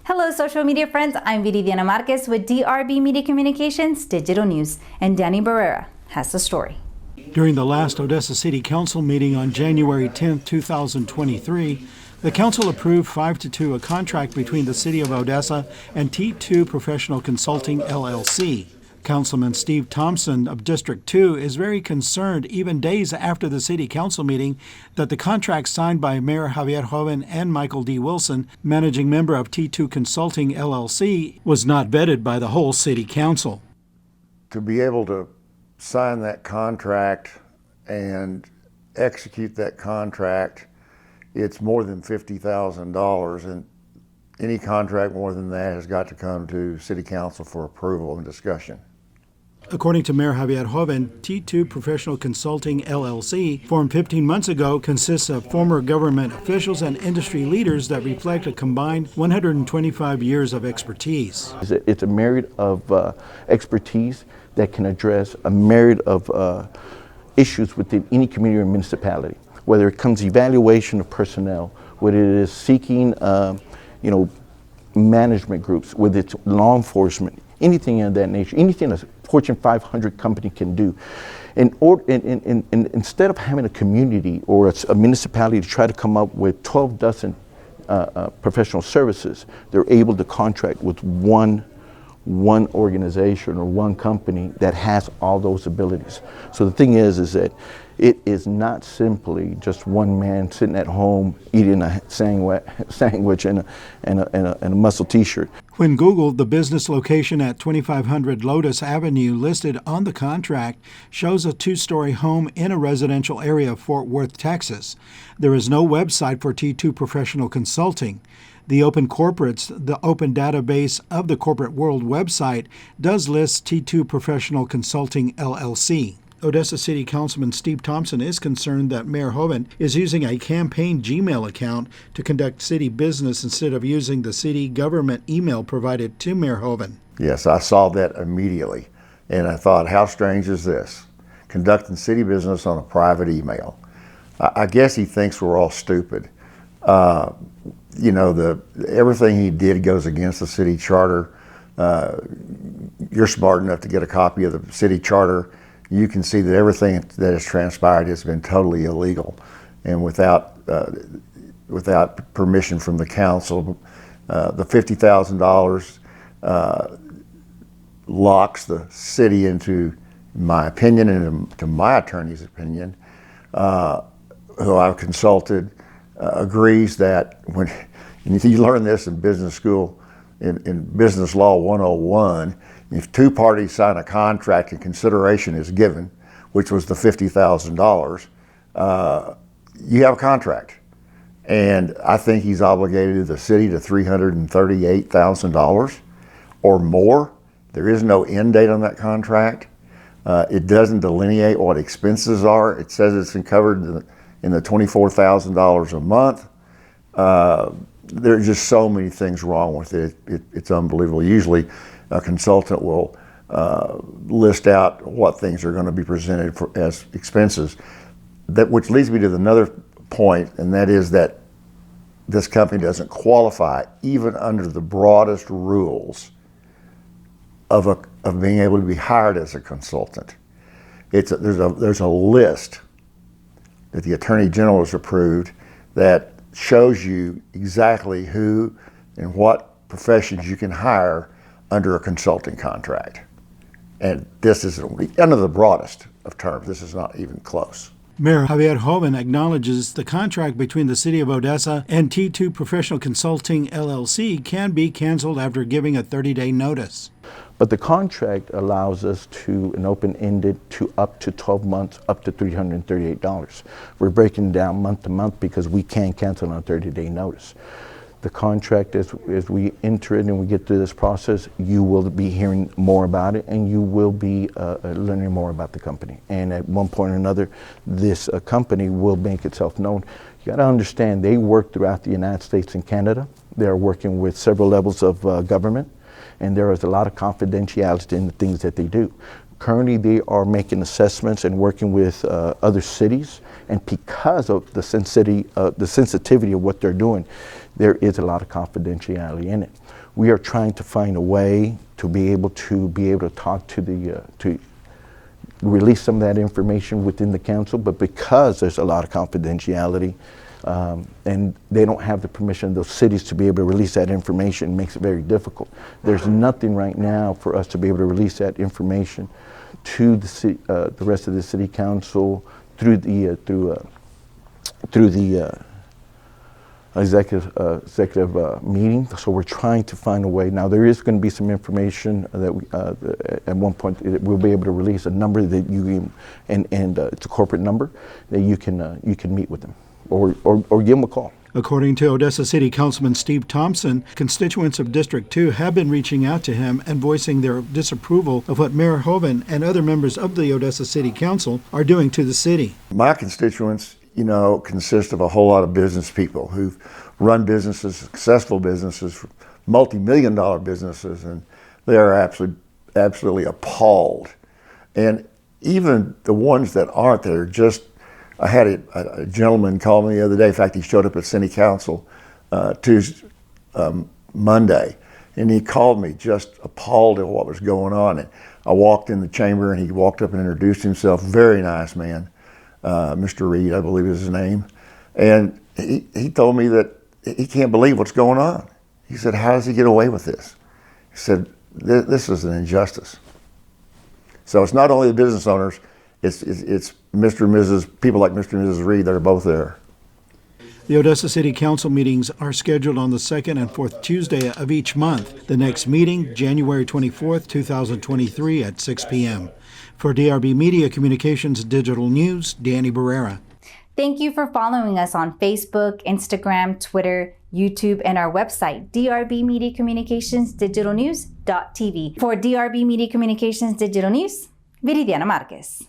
Hello, social media friends. I'm Viridiana Marquez with DRB Media Communications Digital News, and Danny Barrera has the story. During the last Odessa City Council meeting on January 10, 2023, the Council approved 5-2 a contract between the City of Odessa and T2 Professional Consulting, LLC. Councilman Steve Thompson of District 2 is very concerned, even days after the City Council meeting, that the contract signed by Mayor Javier Joven and Michael D. Wilson, managing member of T2 Consulting, LLC, was not vetted by the whole City Council. To be able to sign that contract and execute that contract, it's more than $50,000, and any contract more than that has got to come to City Council for approval and discussion. According to Mayor Javier Joven, T2 Professional Consulting, LLC, formed 15 months ago, consists of former government officials and industry leaders that reflect a combined 125 years of expertise. It's a myriad of expertise that can address a myriad of issues within any community or municipality, whether it comes to evaluation of personnel, whether it is seeking management groups, whether it's law enforcement, anything of that nature, anything a Fortune 500 company can do. Instead of having a community or a municipality to try to come up with 12 dozen professional services, they're able to contract with one organization or one company that has all those abilities. So the thing is that it is not simply just one man sitting at home eating a sandwich and a muscle t-shirt. When Googled, the business location at 2500 Lotus Avenue listed on the contract shows a 2-story home in a residential area of Fort Worth, Texas. There is no website for T2 Professional Consulting. The Open Corporates, the open database of the corporate world website, does list T2 Professional Consulting, LLC. Odessa City Councilman Steve Thompson is concerned that Mayor Joven is using a campaign Gmail account to conduct city business instead of using the city government email provided to Mayor Joven. Yes, I saw that immediately, and I thought, how strange is this? Conducting city business on a private email. I guess he thinks we're all stupid. Everything he did goes against the city charter. You're smart enough to get a copy of the city charter. You can see that everything that has transpired has been totally illegal and without permission from the council. The $50,000 locks the city into, in my opinion, and to my attorney's opinion, who I've consulted, agrees that when you learn this in business school, in Business Law 101, if two parties sign a contract and consideration is given, which was the $50,000, you have a contract. And I think he's obligated the city to $338,000 or more. There is no end date on that contract. It doesn't delineate what expenses are. It says it's covered in the $24,000 a month. There are just so many things wrong with it. It's unbelievable. Usually a consultant will list out what things are going to be presented as expenses. Which leads me to another point, and that is that this company doesn't qualify even under the broadest rules of being able to be hired as a consultant. There's a list that the Attorney General has approved that shows you exactly who and what professions you can hire under a consulting contract. And this is under the broadest of terms. This is not even close. Mayor Javier Joven acknowledges the contract between the City of Odessa and T2 Professional Consulting, LLC can be canceled after giving a 30-day notice. But the contract allows us to an open-ended to up to 12 months, up to $338. We're breaking down month to month because we can't cancel on a 30-day notice. The contract, as we enter it and we get through this process, you will be hearing more about it, and you will be learning more about the company. And at one point or another, this company will make itself known. You got to understand, they work throughout the United States and Canada. They're working with several levels of government, and there is a lot of confidentiality in the things that they do. Currently, they are making assessments and working with other cities, and because of the sensitivity of what they're doing, there is a lot of confidentiality in it. We are trying to find a way to be able to talk to release some of that information within the council, but because there's a lot of confidentiality, and they don't have the permission of those cities to be able to release that information, it makes it very difficult. There's nothing right now for us to be able to release that information to the rest of the city council through the executive meeting. So we're trying to find a way. Now there is going to be some information that we, at one point we'll be able to release a number that you can, and it's a corporate number that you can meet with them or give them a call. According to Odessa City Councilman Steve Thompson, constituents of District 2 have been reaching out to him and voicing their disapproval of what Mayor Joven and other members of the Odessa City Council are doing to the city. My constituents, consist of a whole lot of business people who've run businesses, successful businesses, multi-million-dollar businesses, and they are absolutely appalled. And even the ones that aren't, they're just, I had a gentleman call me the other day. In fact, he showed up at City Council Monday, and he called me just appalled at what was going on. And I walked in the chamber, and he walked up and introduced himself. Very nice man, Mr. Reed, I believe is his name. And he told me that he can't believe what's going on. He said, "How does he get away with this?" He said, "This is an injustice." So it's not only the business owners. It's Mr. and Mrs. people like Mr. and Mrs. Reed that are both there. The Odessa City Council meetings are scheduled on the second and fourth Tuesday of each month. The next meeting, January 24th, 2023 at 6 p.m. For DRB Media Communications Digital News, Danny Barrera. Thank you for following us on Facebook, Instagram, Twitter, YouTube, and our website, drbmediacommunicationsdigitalnews.tv. For DRB Media Communications Digital News, Viridiana Marquez.